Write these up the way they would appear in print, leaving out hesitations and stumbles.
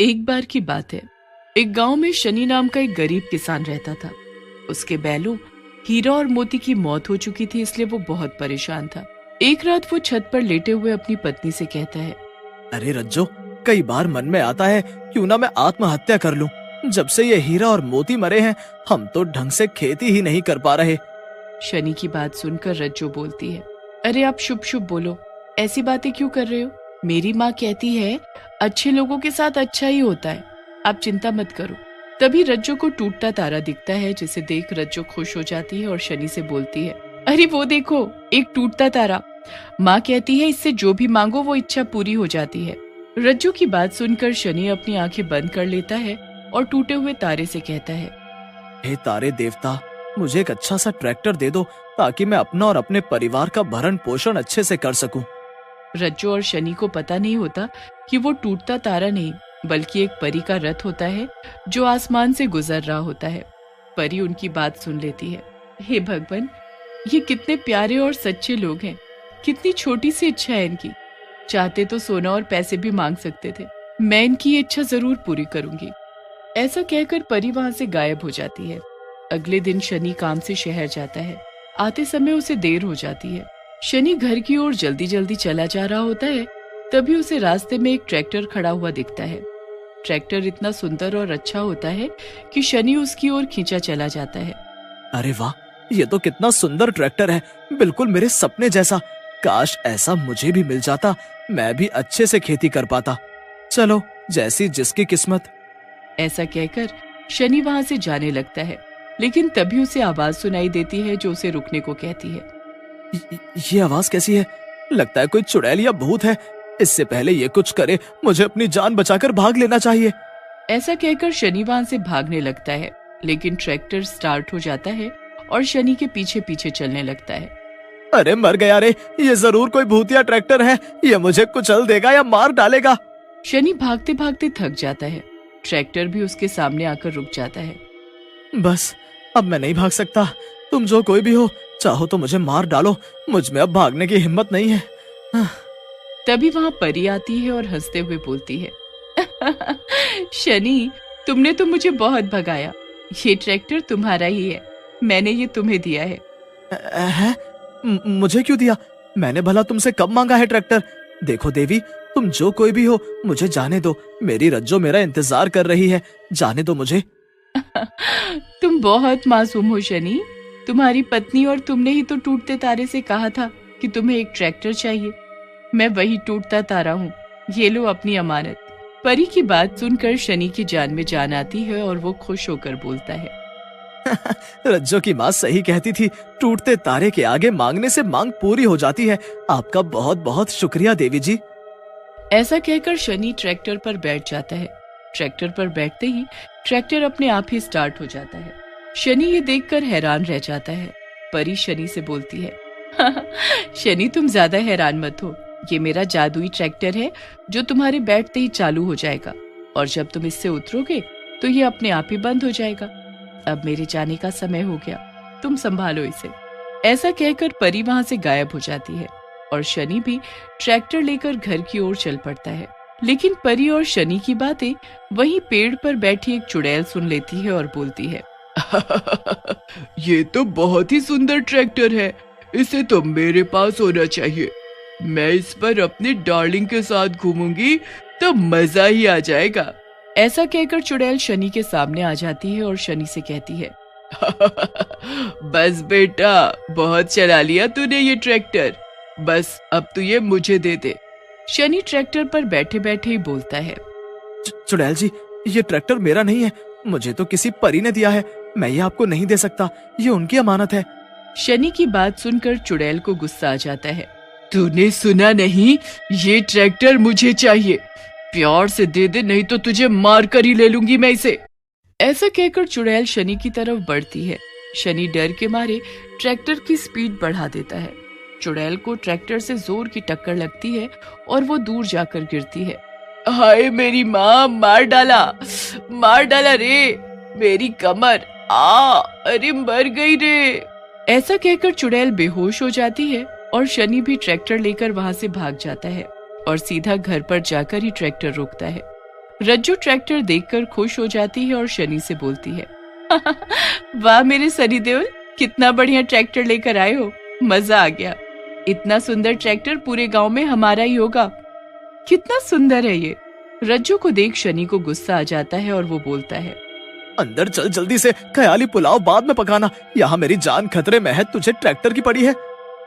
एक बार की बात है। एक गांव में शनि नाम का एक गरीब किसान रहता था। उसके बैलों हीरा और मोती की मौत हो चुकी थी, इसलिए वो बहुत परेशान था। एक रात वो छत पर लेटे हुए अपनी पत्नी से कहता है, अरे रज्जो, कई बार मन में आता है क्यों ना मैं आत्महत्या कर लूं। जब से ये हीरा और मोती मरे हैं, हम तो ढंग से खेती ही नहीं कर पा रहे। शनि की बात सुनकर रज्जो बोलती है, अरे आप शुभ शुभ बोलो, ऐसी बातें क्यों कर रहे हो? मेरी माँ कहती है अच्छे लोगों के साथ अच्छा ही होता है, आप चिंता मत करो। तभी रज्जो को टूटता तारा दिखता है, जिसे देख रज्जो खुश हो जाती है और शनि से बोलती है, अरे वो देखो, एक टूटता तारा। माँ कहती है इससे जो भी मांगो वो इच्छा पूरी हो जाती है। रज्जो की बात सुनकर शनि अपनी आंखें बंद कर लेता है और टूटे हुए तारे से कहता है, हे तारे देवता, मुझे एक अच्छा सा ट्रैक्टर दे दो ताकि मैं अपना और अपने परिवार का भरण पोषण अच्छे से कर सकूं। रज्जो और शनि को पता नहीं होता कि वो टूटता तारा नहीं बल्कि एक परी का रथ होता है जो आसमान से गुजर रहा होता है। परी उनकी बात सुन लेती है, हे भगवान, ये कितने प्यारे और सच्चे लोग हैं, कितनी छोटी सी इच्छा है इनकी। चाहते तो सोना और पैसे भी मांग सकते थे, मैं इनकी ये इच्छा जरूर पूरी करूंगी। ऐसा कहकर परी वहां से गायब हो जाती है। अगले दिन शनि काम से शहर जाता है। आते समय उसे देर हो जाती है। शनि घर की ओर जल्दी जल्दी चला जा रहा होता है, तभी उसे रास्ते में एक ट्रैक्टर खड़ा हुआ दिखता है। ट्रैक्टर इतना सुंदर और अच्छा होता है कि शनि उसकी ओर खींचा चला जाता है। अरे वाह, ये तो कितना सुंदर ट्रैक्टर है, बिल्कुल मेरे सपने जैसा। काश ऐसा मुझे भी मिल जाता, मैं भी अच्छे से खेती कर पाता। चलो, जैसी जिसकी किस्मत। ऐसा कहकर शनि वहां से जाने लगता है, लेकिन तभी उसे आवाज सुनाई देती है जो उसे रुकने को कहती है। ये आवाज कैसी है? लगता है कोई चुड़ैल या भूत है। इससे पहले ये कुछ करे, मुझे अपनी जान बचाकर भाग लेना चाहिए। ऐसा कहकर शनि वहां से भागने लगता है, लेकिन ट्रैक्टर स्टार्ट हो जाता है और शनि के पीछे पीछे चलने लगता है। अरे मर गया रे, ये जरूर कोई भूतिया ट्रैक्टर है, ये मुझे कुचल देगा या मार डालेगा। शनि भागते भागते थक जाता है। ट्रैक्टर भी उसके सामने आकर रुक जाता है। बस, अब मैं नहीं भाग सकता। तुम जो कोई भी हो, चाहो तो मुझे मार डालो, मुझ में अब भागने की हिम्मत नहीं है। तभी वहां परी आती है और हंसते हुए बोलती है, शनि, तुमने तो मुझे बहुत भगाया। ये ट्रैक्टर तुम्हारा ही है, मैंने ये तुम्हें दिया है। मुझे क्यों दिया? मैंने भला तुमसे कब मांगा है ट्रैक्टर? देखो देवी, तुम जो कोई भी हो, मुझे जाने दो। मेरी रज्जो मेरा इंतजार कर रही है, जाने दो मुझे। तुम बहुत मासूम हो शनि। तुम्हारी पत्नी और तुमने ही तो टूटते तारे से कहा था कि तुम्हें एक ट्रैक्टर चाहिए। मैं वही टूटता तारा हूँ, ये लो अपनी अमानत। परी की बात सुनकर शनि की जान में जान आती है और वो खुश होकर बोलता है, रज्जो की माँ सही कहती थी, टूटते तारे के आगे मांगने से मांग पूरी हो जाती है। आपका बहुत बहुत शुक्रिया देवी जी। ऐसा कहकर शनि ट्रैक्टर पर बैठ जाता है। ट्रैक्टर पर बैठते ही ट्रैक्टर अपने आप ही स्टार्ट हो जाता है। शनि ये देखकर हैरान रह जाता है। परी शनि से बोलती है, शनि, तुम ज्यादा हैरान मत हो, ये मेरा जादुई ट्रैक्टर है जो तुम्हारे बैठते ही चालू हो जाएगा, और जब तुम इससे उतरोगे तो ये अपने आप ही बंद हो जाएगा। अब मेरे जाने का समय हो गया, तुम संभालो इसे। ऐसा कहकर परी वहां से गायब हो जाती है और शनि भी ट्रैक्टर लेकर घर की ओर चल पड़ता है। लेकिन परी और शनि की बातें वहीं पेड़ पर बैठी एक चुड़ैल सुन लेती है और बोलती है, ये तो बहुत ही सुंदर ट्रैक्टर है, इसे तो मेरे पास होना चाहिए। मैं इस पर अपने डार्लिंग के साथ घूमूंगी तो मजा ही आ जाएगा। ऐसा कहकर चुड़ैल शनि के सामने आ जाती है और शनि से कहती है, बस बेटा, बहुत चला लिया तूने ये ट्रैक्टर, बस अब तू ये मुझे दे दे। शनि ट्रैक्टर पर बैठे बैठे ही बोलता है, चुड़ैल जी, ये ट्रैक्टर मेरा नहीं है, मुझे तो किसी परी ने दिया है, मैं ये आपको नहीं दे सकता, ये उनकी अमानत है। शनि की बात सुनकर चुड़ैल को गुस्सा आ जाता है, तूने सुना नहीं, ये ट्रैक्टर मुझे चाहिए, प्यार से दे दे, नहीं तो तुझे मार कर ही ले लूंगी मैं इसे। ऐसा कहकर चुड़ैल शनि की तरफ बढ़ती है। शनि डर के मारे ट्रैक्टर की स्पीड बढ़ा देता है। चुड़ैल को ट्रैक्टर से जोर की टक्कर लगती है और वो दूर जाकर गिरती है। हाय मेरी माँ, मार डाला रे, मेरी कमर, अरे मर गई रे। ऐसा कहकर चुड़ैल बेहोश हो जाती है और शनि भी ट्रैक्टर लेकर वहां से भाग जाता है और सीधा घर पर जाकर ही ट्रैक्टर रोकता है। रज्जू ट्रैक्टर देखकर खुश हो जाती है और शनि से बोलती है, वाह मेरे सनी देओल, कितना बढ़िया ट्रैक्टर लेकर आए हो, मजा आ गया। इतना सुंदर ट्रैक्टर पूरे गांव में हमारा ही होगा। कितना सुंदर है ये। रज्जू को देख शनि को गुस्सा आ जाता है और वो बोलता है, अंदर चल जल्दी से, ख्याली पुलाव बाद में पकाना, यहाँ मेरी जान खतरे में है, तुझे ट्रैक्टर की पड़ी है।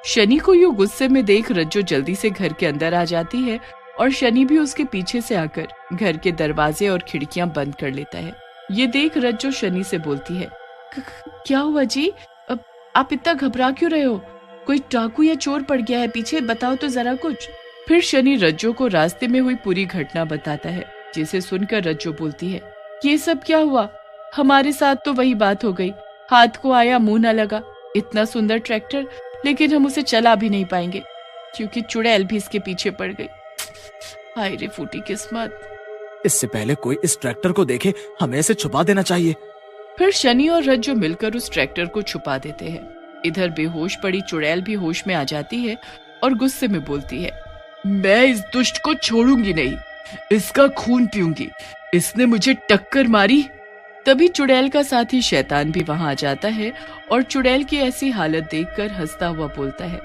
शनि को यूं गुस्से में देख रज्जू जल्दी से घर के अंदर आ जाती है और शनि भी उसके पीछे से आकर घर के दरवाजे और खिड़कियां बंद कर लेता है। ये देख रज्जू शनि से बोलती है, क्या हुआ जी, आप इतना घबरा क्यों रहे हो? कोई डाकू या चोर पड़ गया है पीछे, बताओ तो जरा कुछ। फिर शनि रज्जू को रास्ते में हुई पूरी घटना बताता है, जिसे सुनकर रज्जू बोलती है, ये सब क्या हुआ? हमारे साथ तो वही बात हो गई, हाथ को आया मुंह न लगा। इतना सुंदर ट्रैक्टर, लेकिन हम उसे चला भी नहीं पाएंगे क्योंकि चुड़ैल भी इसके पीछे पड़ गई। हाय रे फूटी किस्मत। इससे पहले कोई इस ट्रैक्टर को देखे, हमें इसे छुपा देना चाहिए। फिर शनि और रज्जू मिलकर उस ट्रैक्टर को छुपा देते हैं। इधर बेहोश पड़ी चुड़ैल भी होश में आ जाती है और गुस्से में बोलती है, मैं इस दुष्ट को छोड़ूंगी नहीं, इसका खून पीऊंगी, इसने मुझे टक्कर मारी। तभी चुड़ैल का साथी शैतान भी वहां आ जाता है और चुड़ैल की ऐसी हालत देखकर हंसता हुआ बोलता है,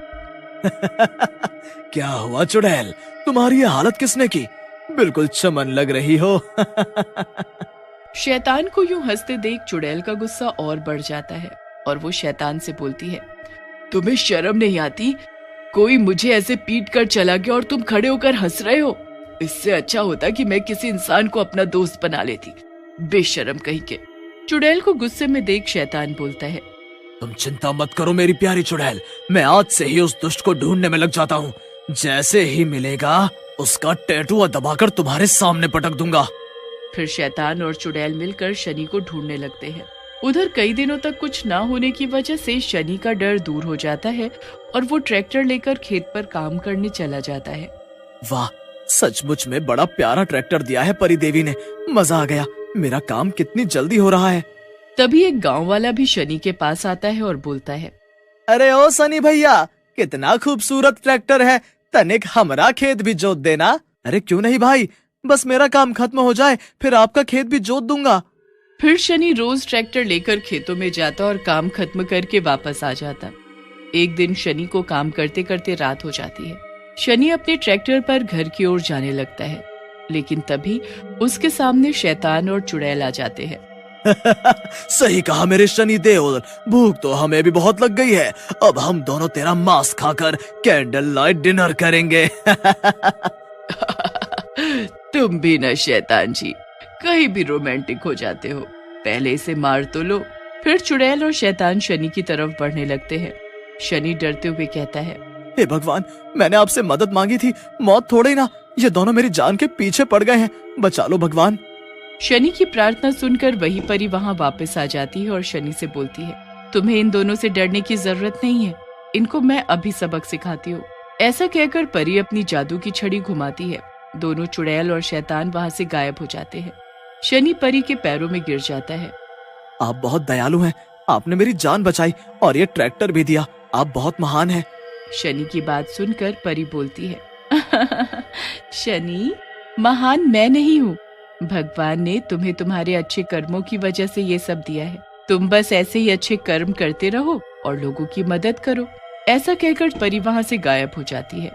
क्या हुआ चुड़ैल, तुम्हारी ये हालत किसने की? बिल्कुल चमन लग रही हो। शैतान को यूं हंसते देख चुड़ैल का गुस्सा और बढ़ जाता है और वो शैतान से बोलती है, तुम्हें शर्म नहीं आती? कोई मुझे ऐसे पीट कर चला गया और तुम खड़े होकर हंस रहे हो। इससे अच्छा होता कि मैं किसी इंसान को अपना दोस्त बना लेती, बेशर्म कहीं के। चुड़ैल को गुस्से में देख शैतान बोलता है, तुम चिंता मत करो मेरी प्यारी चुड़ैल, मैं आज से ही उस दुष्ट को ढूंढने में लग जाता हूँ। जैसे ही मिलेगा उसका टैटू दबाकर तुम्हारे सामने पटक दूंगा। फिर शैतान और चुड़ैल मिलकर शनि को ढूंढने लगते हैं। उधर कई दिनों तक कुछ ना होने की वजह से शनि का डर दूर हो जाता है और वो ट्रैक्टर लेकर खेत पर काम करने चला जाता है। वाह, सचमुच में बड़ा प्यारा ट्रैक्टर दिया है परी देवी ने, मजा आ गया, मेरा काम कितनी जल्दी हो रहा है। तभी एक गांव वाला भी शनि के पास आता है और बोलता है, अरे ओ सनी भैया, कितना खूबसूरत ट्रैक्टर है, तनिक हमरा खेत भी जोत देना। अरे क्यों नहीं भाई, बस मेरा काम खत्म हो जाए फिर आपका खेत भी जोत दूंगा। फिर शनि रोज ट्रैक्टर लेकर खेतों में जाता और काम खत्म करके वापस आ जाता। एक दिन शनि को काम करते करते रात हो जाती है। शनि अपने ट्रैक्टर पर घर की ओर जाने लगता है, लेकिन तभी उसके सामने शैतान और चुड़ैल आ जाते हैं। सही कहा मेरे शनि देओल, भूख तो हमें भी बहुत लग गई है, अब हम दोनों तेरा मांस खाकर कैंडल लाइट डिनर करेंगे। तुम भी न शैतान जी, कहीं भी रोमांटिक हो जाते हो, पहले इसे मार तो लो। फिर चुड़ैल और शैतान शनि की तरफ बढ़ने लगते हैं। शनि डरते हुए कहता है, हे भगवान, मैंने आपसे मदद मांगी थी, मौत थोड़े ना, ये दोनों मेरी जान के पीछे पड़ गए हैं, बचा लो भगवान। शनि की प्रार्थना सुनकर वही परी वहां वापस आ जाती है और शनि से बोलती है, तुम्हें इन दोनों से डरने की जरूरत नहीं है, इनको मैं अभी सबक सिखाती हूँ। ऐसा कहकर परी अपनी जादू की छड़ी घुमाती है। दोनों चुड़ैल और शैतान वहां से गायब हो जाते हैं। शनि परी के पैरों में गिर जाता है। आप बहुत दयालु हैं, आपने मेरी जान बचाई और ये ट्रैक्टर भी दिया, आप बहुत महान हैं। शनि की बात सुनकर परी बोलती है, शनि, महान मैं नहीं हूँ, भगवान ने तुम्हें तुम्हारे अच्छे कर्मों की वजह से ये सब दिया है। तुम बस ऐसे ही अच्छे कर्म करते रहो और लोगों की मदद करो। ऐसा कहकर परी वहां से गायब हो जाती है।